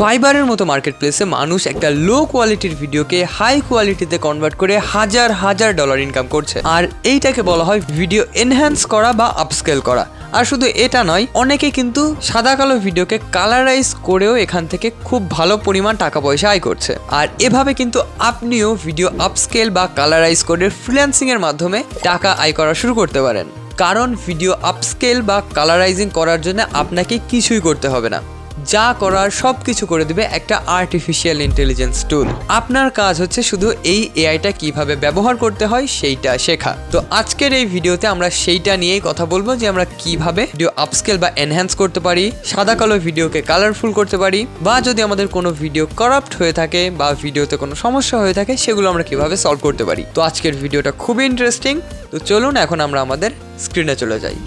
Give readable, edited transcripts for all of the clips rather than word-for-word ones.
ফাইবারের মতো মার্কেট প্লেসে মানুষ একটা লো কোয়ালিটির ভিডিওকে হাই কোয়ালিটিতে কনভার্ট করে হাজার হাজার ডলার ইনকাম করছে, আর এইটাকে বলা হয় ভিডিও এনহ্যান্স করা বা আপস্কেল করা। আর শুধু এটা নয়, অনেকে কিন্তু সাদা কালো ভিডিওকে কালারাইজ করেও এখান থেকে খুব ভালো পরিমাণ টাকা পয়সা আয় করছে। আর এভাবে কিন্তু আপনিও ভিডিও আপস্কেল বা কালারাইজ করে ফ্রিল্যান্সিং এর মাধ্যমে টাকা আয় করা শুরু করতে পারেন। কারণ ভিডিও আপস্কেল বা কালারাইজিং করার জন্য আপনাকে কিছুই করতে হবে না, যা করার সব কিছু করে দিবে একটা আর্টিফিশিয়াল ইন্টেলিজেন্স টুল। আপনার কাজ হচ্ছে শুধু এই এআইটা কিভাবে ব্যবহার করতে হয় সেইটা শেখা। তো আজকের এই ভিডিওতে আমরা সেইটা নিয়েই কথা বলবো যে আমরা কিভাবে ভিডিও আপস্কেল বা এনহ্যান্স করতে পারি, সাদা কালো ভিডিওকে কালারফুল করতে পারি, বা যদি আমাদের কোনো ভিডিও করাপ্ট হয়ে থাকে বা ভিডিওতে কোনো সমস্যা হয়ে থাকে সেগুলো আমরা কিভাবে সলভ করতে পারি। তো আজকের ভিডিওটা খুবই ইন্টারেস্টিং। তো চলুন এখন আমরা আমাদের স্ক্রিনে চলে যাই।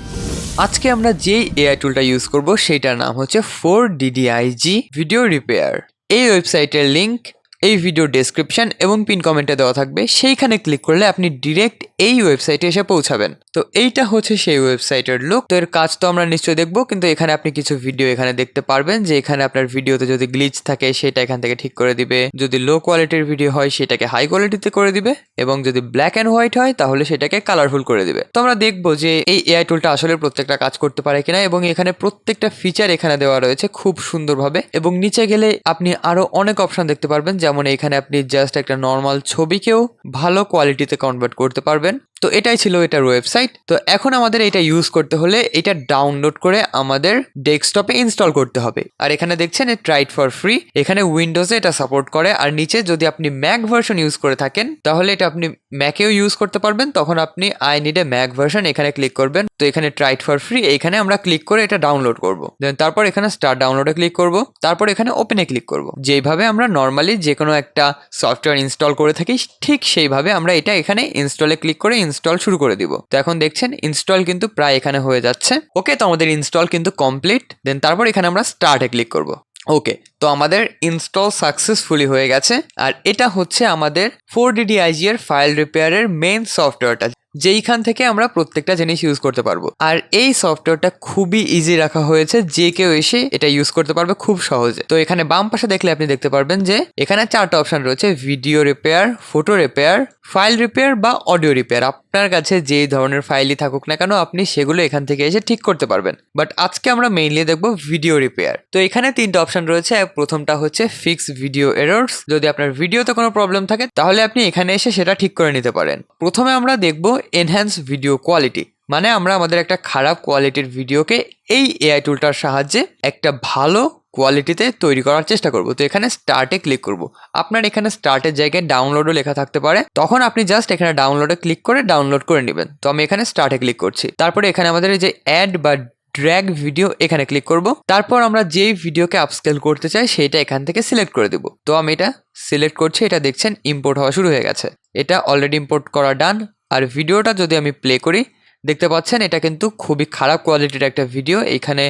আজকে আমরা যেই এআই টুলটা ইউজ করব সেইটার নাম হচ্ছে 4DDIG ভিডিও রিপেয়ার। এই ওয়েবসাইটের লিংক এই ভিডিও ডেসক্রিপশন এবং পিন কমেন্টে দেওয়া থাকবে, সেইখানে ক্লিক করলে আপনি ডিরেক্ট এই ওয়েবসাইটে এসে পৌঁছাবেন। তো এইটা হচ্ছে সেই ওয়েবসাইটের লুক। তো এর কাজ তো আমরা নিশ্চয়ই দেখবো, কিন্তু এখানে আপনি কিছু ভিডিও এখানে দেখতে পারবেন যে এখানে আপনার ভিডিওতে যদি গ্লিচ থাকে সেটা এখান থেকে ঠিক করে দিবে, যদি লো কোয়ালিটির ভিডিও হয় সেটাকে হাই কোয়ালিটিতে করে দিবে, এবং যদি ব্ল্যাক অ্যান্ড হোয়াইট হয় তাহলে সেটাকে কালারফুল করে দিবে। তো আমরা দেখবো যে এই এআই টুলটা আসলে প্রত্যেকটা কাজ করতে পারে কিনা, এবং এখানে প্রত্যেকটা ফিচার এখানে দেওয়া রয়েছে খুব সুন্দরভাবে। এবং নিচে গেলে আপনি আরো অনেক অপশন দেখতে পারবেন, যেমন এখানে আপনি জাস্ট একটা নর্মাল ছবিকেও ভালো কোয়ালিটিতে কনভার্ট করতে পারবেন। তো এটাই ছিল এটার ওয়েবসাইট। তো এখন আমাদের এটা ইউজ করতে হলে এটা ডাউনলোড করে আমাদের ডেস্কটপে ইনস্টল করতে হবে। আর এখানে দেখছেন ট্রাইড ফর ফ্রি, এখানে উইন্ডোজে এটা সাপোর্ট করে। আর নিচে যদি আপনি ম্যাক ভার্সন ইউজ করে থাকেন তাহলে এটা আপনি ম্যাকেও ইউজ করতে পারবেন, তখন আপনি I need a Mac version এখানে ক্লিক করবেন। তো এখানে ট্রাইড ফর ফ্রি, এখানে আমরা ক্লিক করে এটা ডাউনলোড করব। দেন তারপর এখানে স্টার্ট ডাউনলোডে ক্লিক করব, তারপর এখানে ওপেনে ক্লিক করব। যেভাবে আমরা নর্মালি যে কোনো একটা সফটওয়্যার ইনস্টল করে থাকি ঠিক সেইভাবে আমরা এটা এখানে ইনস্টলে ক্লিক করে ইনস্টল শুরু করে দিব। তো এখন দেখছেন ইনস্টল কিন্তু প্রায় এখানে হয়ে যাচ্ছে। ওকে, তো আমাদের ইনস্টল কিন্তু কমপ্লিট। দেন তারপর এখানে আমরা স্টার্টে ক্লিক করব। ওকে, তো আমাদের ইনস্টল সাকসেসফুলি হয়ে গেছে। আর এটা হচ্ছে আমাদের 4DDIG এর ফাইল রিপেয়ারের মেইন সফটওয়্যারটা, যেইখান থেকে আমরা প্রত্যেকটা জিনিস ইউজ করতে পারবো। আর এই সফটওয়্যারটা খুবই ইজি রাখা হয়েছে, যে কেউ এসে এটা ইউজ করতে পারবে খুব সহজে। তো এখানে বাম পাশে দেখলে আপনি দেখতে পারবেন যে এখানে 4টা অপশন রয়েছে: video repair, photo repair, file repair বা অডিও রিপেয়ার। আপনার কাছে যেই ধরনের ফাইলই থাকুক না কেন আপনি সেগুলো এখান থেকে এসে ঠিক করতে পারবেন। বাট আজকে আমরা মেইনলি দেখবো ভিডিও রিপেয়ার। তো এখানে 3টা অপশন রয়েছে। প্রথমটা হচ্ছে ফিক্স ভিডিও এরর্স, যদি আপনার ভিডিওতে কোনো প্রবলেম থাকে তাহলে আপনি এখানে এসে সেটা ঠিক করে নিতে পারেন। প্রথমে আমরা দেখবো এনহ্যান্স ভিডিও কোয়ালিটি, মানে আমরা আমাদের একটা খারাপ কোয়ালিটির ভিডিওকে এই এআই টুলটার সাহায্যে একটা ভালো কোয়ালিটিতে তৈরি করার চেষ্টা করব। তো এখানে স্টার্টে ক্লিক করব। আপনার এখানে স্টার্টের জায়গায় ডাউনলোডও লেখা থাকতে পারে, তখন আপনি জাস্ট এখানে ডাউনলোডে ক্লিক করে ডাউনলোড করে নেবেন। তো আমি এখানে স্টার্টে ক্লিক করছি। তারপরে এখানে আমাদের এই যে অ্যাড বা ড্র্যাগ ভিডিও এখানে ক্লিক করব। তারপর আমরা যেই ভিডিওকে আপস্কেল করতে চাই সেইটা এখান থেকে সিলেক্ট করে দেব। তো আমি এটা সিলেক্ট করছি। এটা দেখছেন ইম্পোর্ট হওয়া শুরু হয়ে গেছে, এটা অলরেডি ইম্পোর্ট করা ডান। আর ভিডিওটা যদি আমি প্লে করি দেখতে পাচ্ছেন এটা কিন্তু খুবই খারাপ কোয়ালিটির একটা ভিডিও। এখানে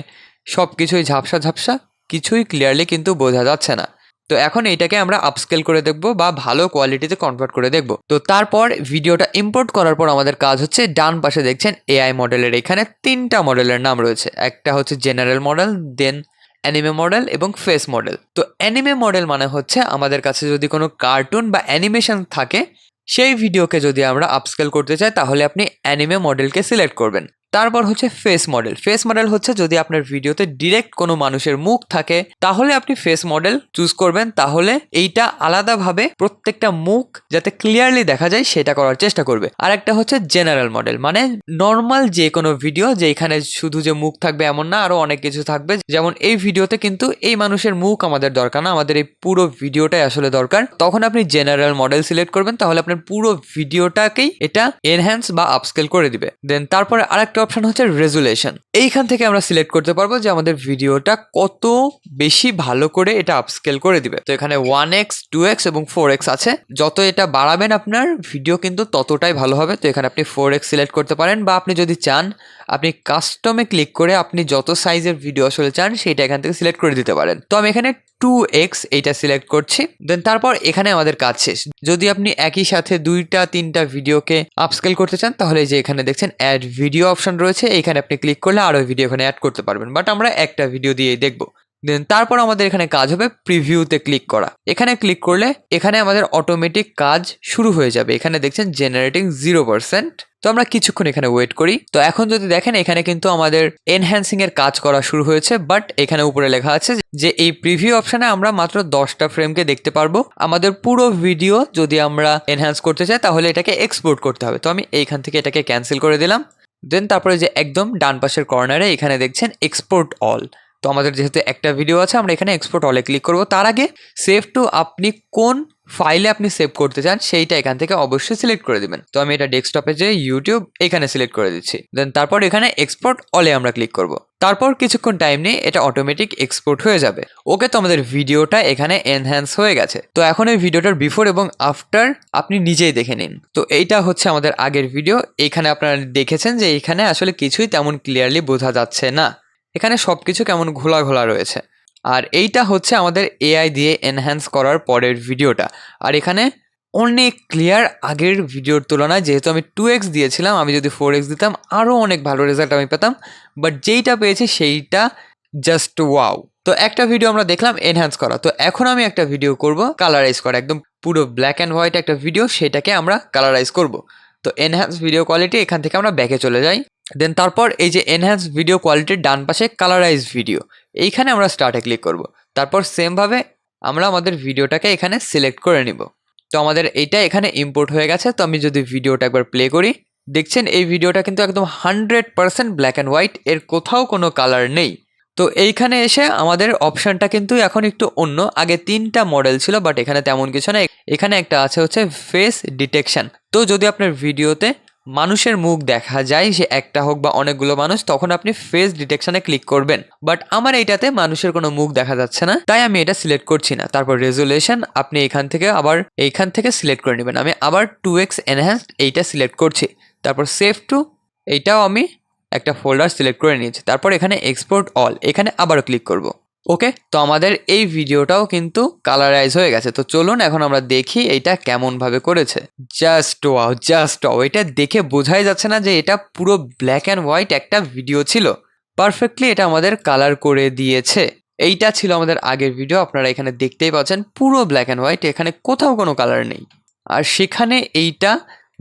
সব কিছুই ঝাপসা ঝাপসা, কিছুই ক্লিয়ারলি কিন্তু বোঝা যাচ্ছে না। তো এখন এইটাকে আমরা আপস্কেল করে দেখবো বা ভালো কোয়ালিটিতে কনভার্ট করে দেখবো। তো তারপর ভিডিওটা ইম্পোর্ট করার পর আমাদের কাজ হচ্ছে ডান পাশে দেখছেন এআই মডেলের এখানে 3টা মডেলের নাম রয়েছে। একটা হচ্ছে জেনারেল মডেল, দেন অ্যানিমে মডেল এবং ফেস মডেল। তো অ্যানিমে মডেল মানে হচ্ছে আমাদের কাছে যদি কোনো কার্টুন বা অ্যানিমেশন থাকে সেই ভিডিওকে যদি আমরা আপস্কেল করতে চাই তাহলে আপনি অ্যানিমে মডেলকে সিলেক্ট করবেন। তারপর হচ্ছে ফেস মডেল। ফেস মডেল হচ্ছে যদি আপনার ভিডিওতে ডিরেক্ট কোনো মানুষের মুখ থাকে তাহলে আপনি ফেস মডেল চুজ করবেন, তাহলে এইটা আলাদাভাবে প্রত্যেকটা মুখ যাতে ক্লিয়ারলি দেখা যায় সেটা করার চেষ্টা করবে। আর একটা হচ্ছে জেনারেল মডেল, মানে নর্মাল যে কোনো ভিডিও যেখানে শুধু যে মুখ থাকবে এমন না, আরো অনেক কিছু থাকবে। যেমন এই ভিডিওতে কিন্তু এই মানুষের মুখ আমাদের দরকার না, আমাদের এই পুরো ভিডিওটাই আসলে দরকার। তখন আপনি জেনারেল মডেল সিলেক্ট করবেন, তাহলে আপনার পুরো ভিডিওটাকেই এটা এনহ্যান্স বা আপস্কেল করে দিবে। দেন তারপরে আরেকটা অপশন হচ্ছে রেজুলেশন। এইখান থেকে আমরা সিলেক্ট করতে পারবো যে আমাদের ভিডিওটা কত বেশি ভালো করে এটা আপস্কেল করে দিবে। তো এখানে 1x, 2x এবং 4x আছে। যত এটা বাড়াবেন আপনার ভিডিও কিন্তু ততটাই ভালো হবে। তো এখানে আপনি 4x সিলেক্ট করতে পারেন, বা আপনি যদি চান আপনি কাস্টমে ক্লিক করে আপনি যত সাইজের ভিডিও আসলে চান সেটা এখান থেকে সিলেক্ট করে দিতে পারেন। তো আমি এখানে 2x এইটা সিলেক্ট করছি। দেন তারপর এখানে আমাদের কাজ শেষ। যদি আপনি একই সাথে 2টা 3টা ভিডিওকে আপস্কেল করতে চান তাহলে যে এখানে দেখছেন অ্যাড ভিডিও অপশন রয়েছে, এইখানে আপনি ক্লিক করলে আরো ভিডিও এখানে অ্যাড করতে পারবেন। বাট আমরা একটা ভিডিও দিয়েই দেখবো। দেন তারপর আমাদের এখানে কাজ হবে প্রিভিউতে ক্লিক করা। এখানে ক্লিক করলে এখানে আমাদের অটোমেটিক কাজ শুরু হয়ে যাবে। এখানে দেখছেন জেনারেটিং 0%। তো আমরা কিছুক্ষণ এখানে ওয়েট করি। তো এখন যদি দেখেন এখানে কিন্তু আমাদের এনহ্যান্সিং এর কাজ করা শুরু হয়েছে, বাট এখানে উপরে লেখা আছে যে এই প্রিভিউ অপশনে আমরা মাত্র 10টা ফ্রেমকে দেখতে পারবো। আমাদের পুরো ভিডিও যদি আমরা এনহ্যান্স করতে চাই তাহলে এটাকে এক্সপোর্ট করতে হবে। তো আমি এইখান থেকে এটাকে ক্যান্সেল করে দিলাম। দেন তারপরে যে একদম ডান পাশের কর্নারে এখানে দেখছেন এক্সপোর্ট অল। তো আমাদের যেহেতু একটা ভিডিও আছে আমরা এখানে এক্সপোর্ট অলে ক্লিক করব। তার আগে সেভ টু আপনি কোন ফাইলে আপনি সেভ করতে চান সেইটা এখান থেকে অবশ্যই সিলেক্ট করে দিবেন। তো আমি এটা ডেস্কটপে যে ইউটিউব এখানে সিলেক্ট করে দিচ্ছি। দেন তারপর এখানে এক্সপোর্ট অলে আমরা ক্লিক করব। তারপর কিছুক্ষণ টাইম নিয়ে এটা অটোমেটিক এক্সপোর্ট হয়ে যাবে। ওকে, তো আমাদের ভিডিওটা এখানে এনহ্যান্স হয়ে গেছে। তো এখন এই ভিডিওটার বিফোর এবং আফটার আপনি নিজেই দেখে নিন। তো এইটা হচ্ছে আমাদের আগের ভিডিও। এখানে আপনারা দেখেছেন যে এখানে আসলে কিছুই তেমন ক্লিয়ারলি বোঝা যাচ্ছে না, এখানে সব কিছু কেমন ঘোলা ঘোলা রয়েছে। আর এইটা হচ্ছে আমাদের এআই দিয়ে এনহ্যান্স করার পরের ভিডিওটা। আর এখানে অনেক ক্লিয়ার আগের ভিডিওর তুলনায়। যেহেতু আমি 2x দিয়েছিলাম, আমি যদি 4x দিতাম আরও অনেক ভালো রেজাল্ট আমি পেতাম, বাট যেইটা পেয়েছি সেইটা জাস্ট ওয়াও। তো একটা ভিডিও আমরা দেখলাম এনহ্যান্স করা। তো এখন আমি একটা ভিডিও করব কালারাইজ করা, একদম পুরো ব্ল্যাক অ্যান্ড হোয়াইট একটা ভিডিও, সেটাকে আমরা কালারাইজ করব। তো এনহ্যান্স ভিডিও কোয়ালিটি, এখান থেকে আমরা ব্যাকে চলে যাই। দেন তারপর এই যে এনহ্যান্স ভিডিও কোয়ালিটির ডান পাশে কালারাইজ ভিডিও, এইখানে আমরা স্টার্টে ক্লিক করব। তারপর সেমভাবে আমরা আমাদের ভিডিওটাকে এখানে সিলেক্ট করে নিব। তো আমাদের এইটা এখানে ইম্পোর্ট হয়ে গেছে। তো আমি যদি ভিডিওটা একবার প্লে করি, দেখছেন এই ভিডিওটা কিন্তু একদম 100% ব্ল্যাক অ্যান্ড হোয়াইট, এর কোথাও কোনো কালার নেই। তো এইখানে এসে আমাদের অপশানটা কিন্তু এখন একটু অন্য। আগে 3টা মডেল ছিল, বাট এখানে তেমন কিছু না। এখানে একটা আছে হচ্ছে ফেস ডিটেকশন। তো যদি আপনার ভিডিওতে মানুষের মুখ দেখা যায়, সে একটা হোক বা অনেকগুলো মানুষ, তখন আপনি ফেস ডিটেকশনে ক্লিক করবেন। বাট আমার এইটাতে মানুষের কোনো মুখ দেখা যাচ্ছে না, তাই আমি এটা সিলেক্ট করছি না। তারপর রেজুলেশন আপনি এখান থেকে আবার এইখান থেকে সিলেক্ট করে নেবেন। আমি আবার 2x এনহ্যান্সড এইটা সিলেক্ট করছি। তারপর সেভ টু, এইটাও আমি একটা ফোল্ডার সিলেক্ট করে নিয়েছি। তারপর এখানে এক্সপোর্ট অল, এখানে আবারও ক্লিক করব। ওকে, তো আমাদের এই ভিডিওটাও কিন্তু কালারাইজ হয়ে গেছে। তো চলুন এখন আমরা দেখি এইটা কেমনভাবে করেছে। Just wow, just wow. এটা দেখে বোঝাই যাচ্ছে না যে এটা পুরো ব্ল্যাক অ্যান্ড হোয়াইট একটা ভিডিও ছিল। পারফেক্টলি এটা আমাদের কালার করে দিয়েছে। এইটা ছিল আমাদের আগের ভিডিও, আপনারা এখানে দেখতেই পাচ্ছেন পুরো ব্ল্যাক অ্যান্ড হোয়াইট, এখানে কোথাও কোনো কালার নেই। আর সেখানে এইটা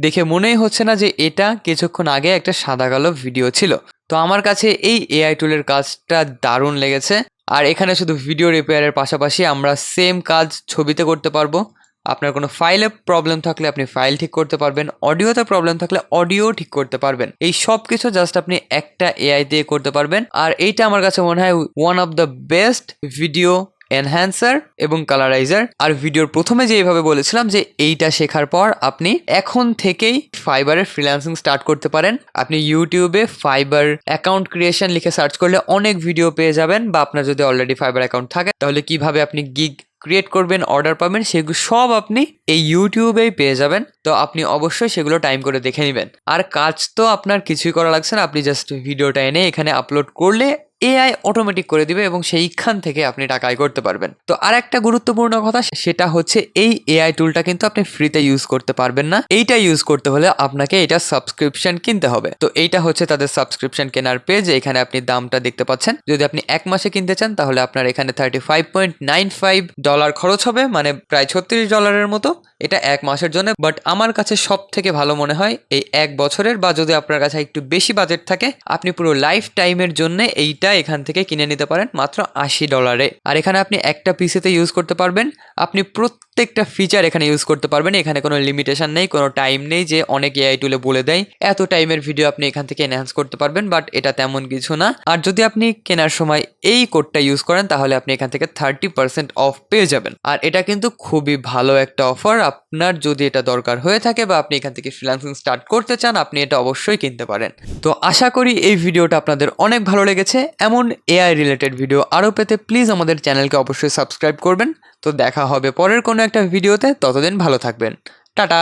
দেখে মনেই হচ্ছে না যে এটা কিছুক্ষণ আগে একটা সাদা কালো ভিডিও ছিল। তো আমার কাছে এই এআই টুলের কাজটা দারুণ লেগেছে। আর এখানে শুধু ভিডিও রিপেয়ারের পাশাপাশি আমরা সেম কাজ ছবিতে করতে পারবো। আপনার কোনো ফাইলে প্রবলেম থাকলে আপনি ফাইল ঠিক করতে পারবেন, অডিওতে প্রবলেম থাকলে অডিও ঠিক করতে পারবেন। এই সব কিছু জাস্ট আপনি একটা এআই দিয়ে করতে পারবেন। আর এইটা আমার কাছে মনে হয় one of the best video enhancer এবং কালারাইজার। আর ভিডিওর প্রথমে যে এইভাবে বলেছিলাম যে এইটা শেখার পর আপনি এখন থেকেই ফাইবারের ফ্রিল্যান্সিং স্টার্ট করতে পারেন। আপনি ইউটিউবে ফাইবার অ্যাকাউন্ট ক্রিয়েশন লিখে সার্চ করলে অনেক ভিডিও পেয়ে যাবেন, বা আপনার যদি অলরেডি ফাইবার অ্যাকাউন্ট থাকে তাহলে কিভাবে আপনি গিগ ক্রিয়েট করবেন, অর্ডার পাবেন, সেগুলো সব আপনি এই ইউটিউবেই পেয়ে যাবেন। তো আপনি অবশ্যই সেগুলো টাইম করে দেখে নেবেন। আর কাজ তো আপনার কিছুই করা লাগছে না, আপনি জাস্ট ভিডিওটা এনে এখানে আপলোড করলে এআই অটোমেটিক করে দিবে এবং সেইখান থেকে আপনি টাকা আয় করতে পারবেন। তো আর একটা গুরুত্বপূর্ণ কথা, সেটা হচ্ছে এই এআই টুলটা কিন্তু আপনি ফ্রিতে ইউজ করতে পারবেন না। এইটা ইউজ করতে হলে আপনাকে এটা সাবস্ক্রিপশন কিনতে হবে। তো এইটা হচ্ছে তাদের সাবস্ক্রিপশন কেনার পেজ। এখানে আপনি দামটা দেখতে পাচ্ছেন। যদি আপনি 1 মাসে কিনতে চান তাহলে আপনার এখানে $35.95 খরচ হবে, মানে প্রায় $36 মতো। এটা 1 মাসের জন্য। বাট আমার কাছে সব থেকে ভালো মনে হয় এই 1 বছরের, বা যদি আপনার কাছে একটু বেশি বাজেট থাকে আপনি পুরো লাইফ টাইমের জন্য এইটা এখান থেকে কিনে নিতে পারেন মাত্র $80। আর এখানে আপনি একটা পিসিতে ইউজ করতে পারবেন। আপনি প্রত্যেকটা ফিচার এখানে ইউজ করতে পারবেন। এখানে কোনো লিমিটেশন নেই, কোনো টাইম নেই যে অনেক এআই টুলে বলে দেয় এত টাইমের ভিডিও আপনি এখান থেকে এনহ্যান্স করতে পারবেন, বাট এটা তেমন কিছু না। আর যদি আপনি কেনার সময় এই কোডটা ইউজ করেন তাহলে আপনি এখান থেকে 30% অফ পেয়ে যাবেন। আর এটা কিন্তু খুবই ভালো একটা অফার। আপনার যদি এটা দরকার হয়ে থাকে বা আপনি এখান থেকে ফ্রিল্যান্সিং স্টার্ট করতে চান, আপনি এটা অবশ্যই কিনতে পারেন। তো আশা করি এই ভিডিওটা আপনাদের অনেক ভালো লেগেছে। এমন এআই রিলেটেড ভিডিও আরও পেতে প্লিজ আমাদের চ্যানেলকে অবশ্যই সাবস্ক্রাইব করবেন। তো দেখা হবে পরের কোনো একটা ভিডিওতে, ততদিন ভালো থাকবেন। টাটা।